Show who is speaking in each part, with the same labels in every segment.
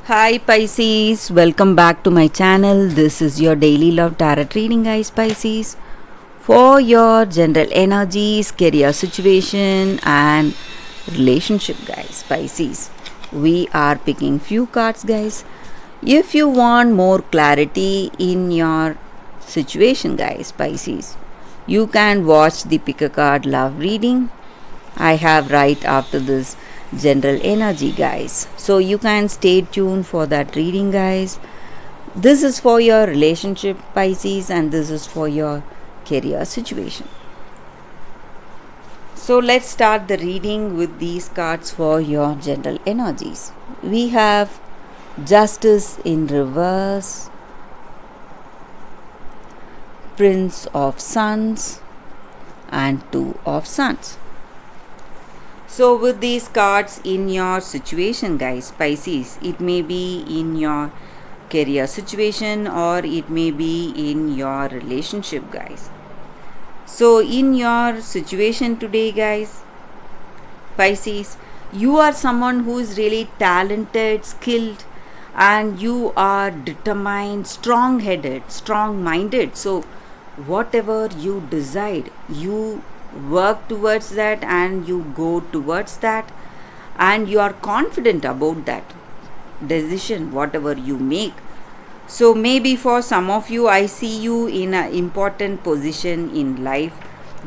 Speaker 1: Hi Pisces, welcome back to my channel. This is your daily love tarot reading, guys. Pisces, for your general energies, career situation, and relationship, guys. Pisces, we are picking few cards, guys. If you want more clarity in your situation, guys, Pisces, you can watch the pick a card love reading I have right after this general energy, guys. So you can stay tuned for that reading, guys. This is for your relationship, Pisces, and this is for your career situation. So let's start the reading with these cards for your general energies. We have Justice in reverse, Prince of Sons, and Two of Sons. So with these cards in your situation, guys, Pisces, it may be in your career situation or it may be in your relationship, guys. So in your situation today, guys, Pisces, you are someone who is really talented, skilled, and you are determined, strong-headed, strong-minded. So whatever you decide, you work towards that and you go towards that, and you are confident about that decision whatever you make. So maybe for some of you, I see you in an important position in life.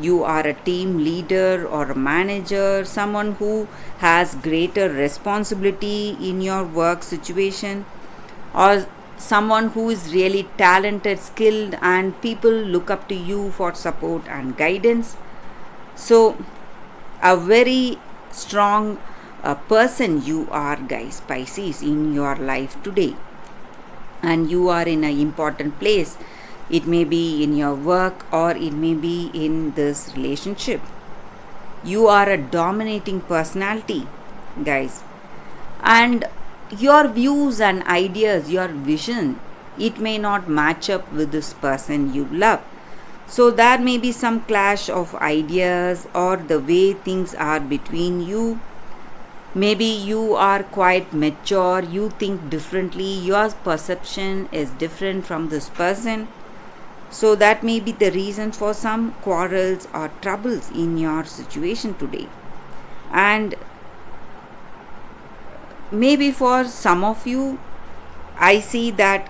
Speaker 1: You are a team leader or a manager, someone who has greater responsibility in your work situation, or someone who is really talented, skilled, and people look up to you for support and guidance. So a very strong person you are, guys, Pisces, in your life today, and you are in an important place. It may be in your work or it may be in this relationship. You are a dominating personality, guys, and your views and ideas, your vision, it may not match up with this person you love. So there may be some clash of ideas or the way things are between you. Maybe you are quite mature, you think differently, your perception is different from this person. So that may be the reason for some quarrels or troubles in your situation today. And maybe for some of you, I see that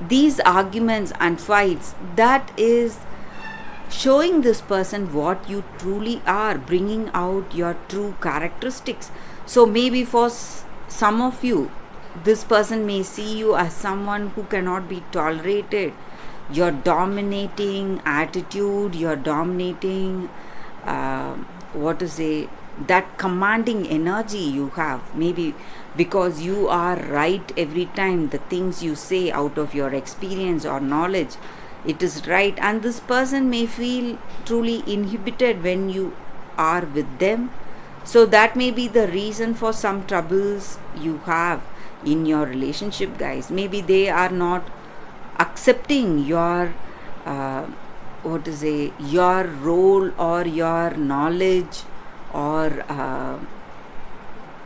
Speaker 1: these arguments and fights, that is showing this person what you truly are, bringing out your true characteristics. So maybe for some of you, this person may see you as someone who cannot be tolerated. Your dominating attitude, your dominating that commanding energy you have, maybe because you are right every time. The things you say out of your experience or knowledge, it is right, and this person may feel truly inhibited when you are with them. So that may be the reason for some troubles you have in your relationship, guys. Maybe they are not accepting your your role or your knowledge or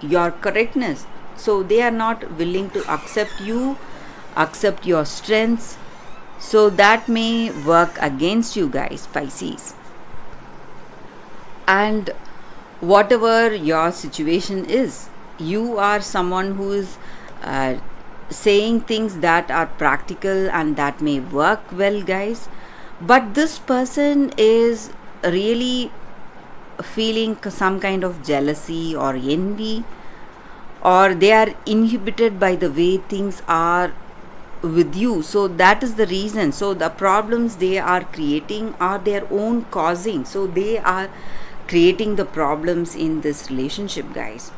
Speaker 1: your correctness. So they are not willing to accept you, accept your strengths. So that may work against you, guys, Pisces. And whatever your situation is, you are someone who is saying things that are practical and that may work well, guys. But this person is really feeling some kind of jealousy or envy, or they are inhibited by the way things are with you. So that is the reason. So the problems they are creating are their own causing. So they are creating the problems in this relationship, guys,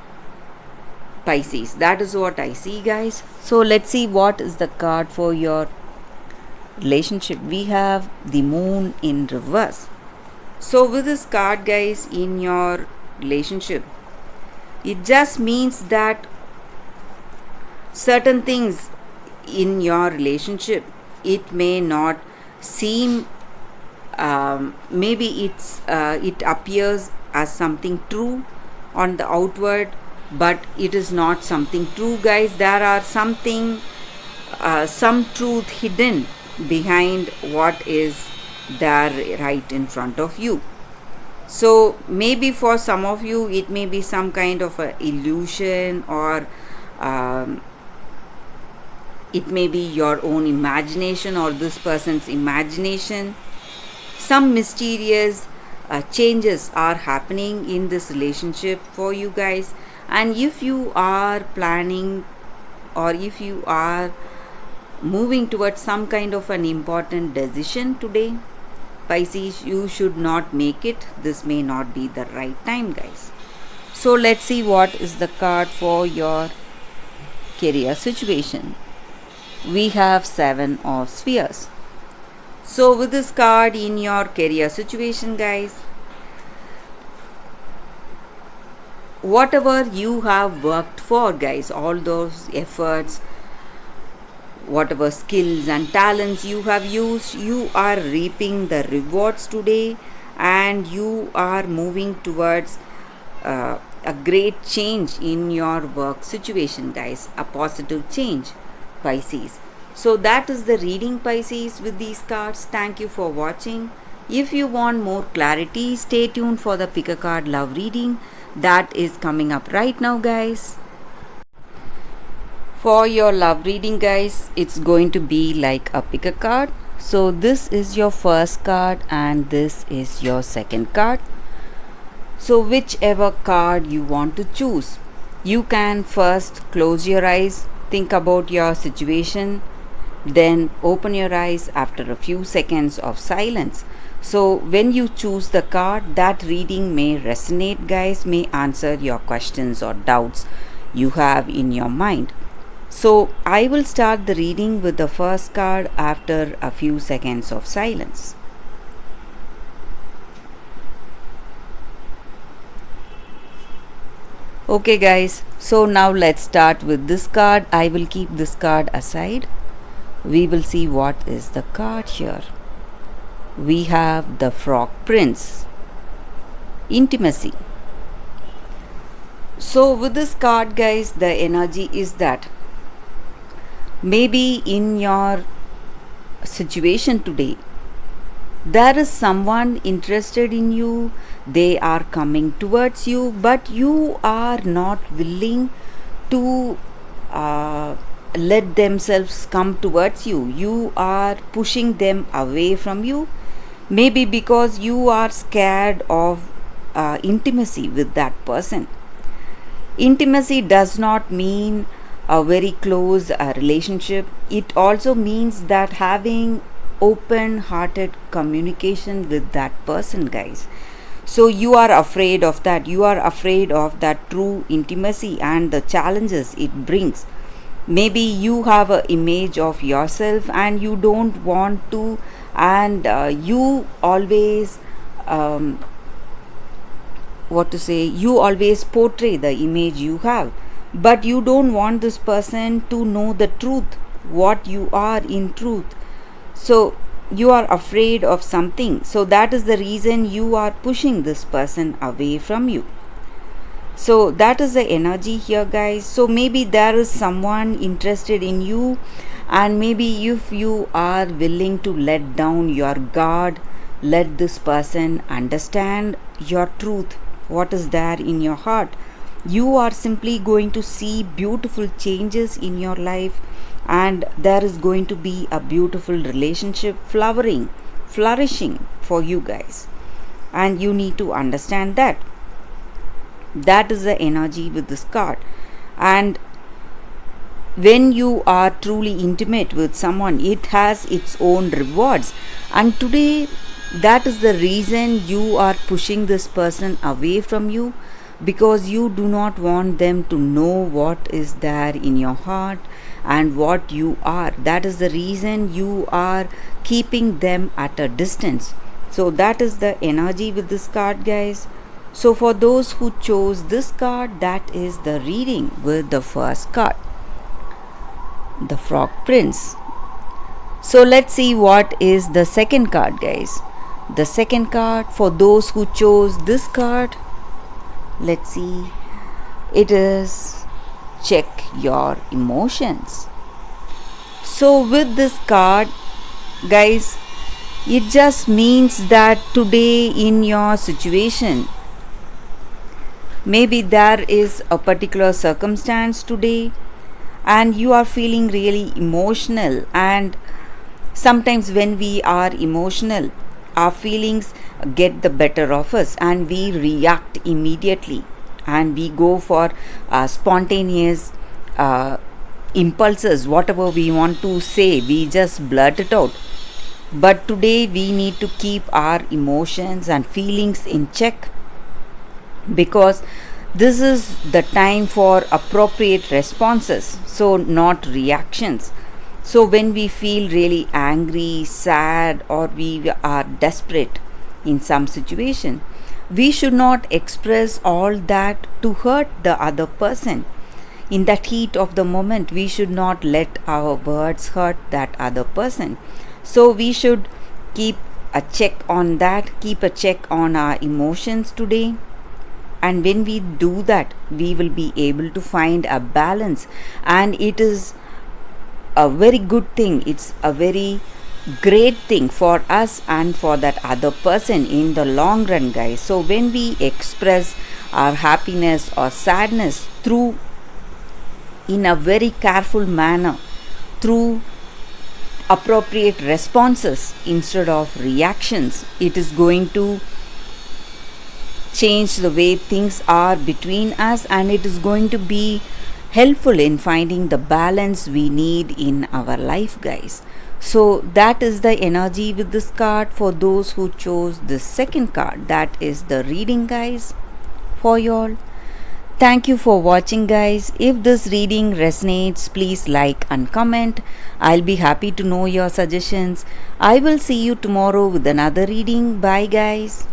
Speaker 1: Pisces. That is what I see, guys. So let's see what is the card for your relationship. We have the Moon in reverse. So with this card, guys, in your relationship, it just means that certain things in your relationship, it may not seem, maybe it appears as something true on the outward, but it is not something true, guys. There are some truth hidden behind what is there right in front of you. So maybe for some of you it may be some kind of a illusion, or um, it may be your own imagination or this person's imagination. Some mysterious changes are happening in this relationship for you guys, and if you are planning, or if you are moving towards some kind of an important decision today, Pisces, you should not make it. This may not be the right time, guys. So let's see what is the card for your career situation. We have 7 of Spheres. So with this card in your career situation, guys, whatever you have worked for, guys, all those efforts, whatever skills and talents you have used, you are reaping the rewards today, and you are moving towards a great change in your work situation, guys, a positive change, Pisces. So that is the reading, Pisces, with these cards. Thank you for watching. If you want more clarity, stay tuned for the pick a card love reading that is coming up right now, guys. For your love reading, guys, it's going to be like a pick a card. So this is your first card and this is your second card. So whichever card you want to choose, you can first close your eyes, think about your situation, then open your eyes after a few seconds of silence. So when you choose the card, that reading may resonate, guys, may answer your questions or doubts you have in your mind. So I will start the reading with the first card after a few seconds of silence. Okay, guys, so now let's start with this card. I will keep this card aside. We will see what is the card here. We have the Frog Prince. Intimacy. So with this card, guys, the energy is that maybe in your situation today, there is someone interested in you, they are coming towards you, but you are not willing to let themselves come towards you. You are pushing them away from you, maybe because you are scared of intimacy with that person. Intimacy does not mean a very close relationship. It also means that having open hearted communication with that person, guys. So you are afraid of that. You are afraid of that true intimacy and the challenges it brings. Maybe you have an image of yourself and you don't want to, and you always you always portray the image you have, but you don't want this person to know the truth, what you are in truth. So you are afraid of something. So that is the reason you are pushing this person away from you. So that is the energy here, guys. So maybe there is someone interested in you, and maybe if you are willing to let down your guard, let this person understand your truth, what is there in your heart, you are simply going to see beautiful changes in your life, and there is going to be a beautiful relationship flourishing for you guys, and you need to understand that. That is the energy with this card. And when you are truly intimate with someone, it has its own rewards, and today that is the reason you are pushing this person away from you, because you do not want them to know what is there in your heart and what you are. That is the reason you are keeping them at a distance. So that is the energy with this card, guys. So for those who chose this card, that is the reading with the first card, the Frog Prince. So let's see what is the second card, guys. The second card, for those who chose this card, let's see. It is check your emotions. So, with this card, guys, it just means that today in your situation, maybe there is a particular circumstance today and you are feeling really emotional, and sometimes when we are emotional our feelings get the better of us and we react immediately and we go for spontaneous impulses. Whatever we want to say, we just blurt it out. But today we need to keep our emotions and feelings in check, because this is the time for appropriate responses, so not reactions. So when we feel really angry, sad, or we are desperate in some situation, we should not express all that to hurt the other person. In that heat of the moment, we should not let our words hurt that other person. So we should keep a check on that, keep a check on our emotions today. And when we do that, we will be able to find a balance, and it is a very good thing. It's a very great thing for us and for that other person in the long run, guys. So when we express our happiness or sadness through in a very careful manner, through appropriate responses instead of reactions, it is going to change the way things are between us, and it is going to be helpful in finding the balance we need in our life, guys. So that is the energy with this card for those who chose the second card. That is the reading, guys, for y'all. Thank you for watching, guys. If this reading resonates, please like and comment. I'll be happy to know your suggestions. I will see you tomorrow with another reading. Bye, guys.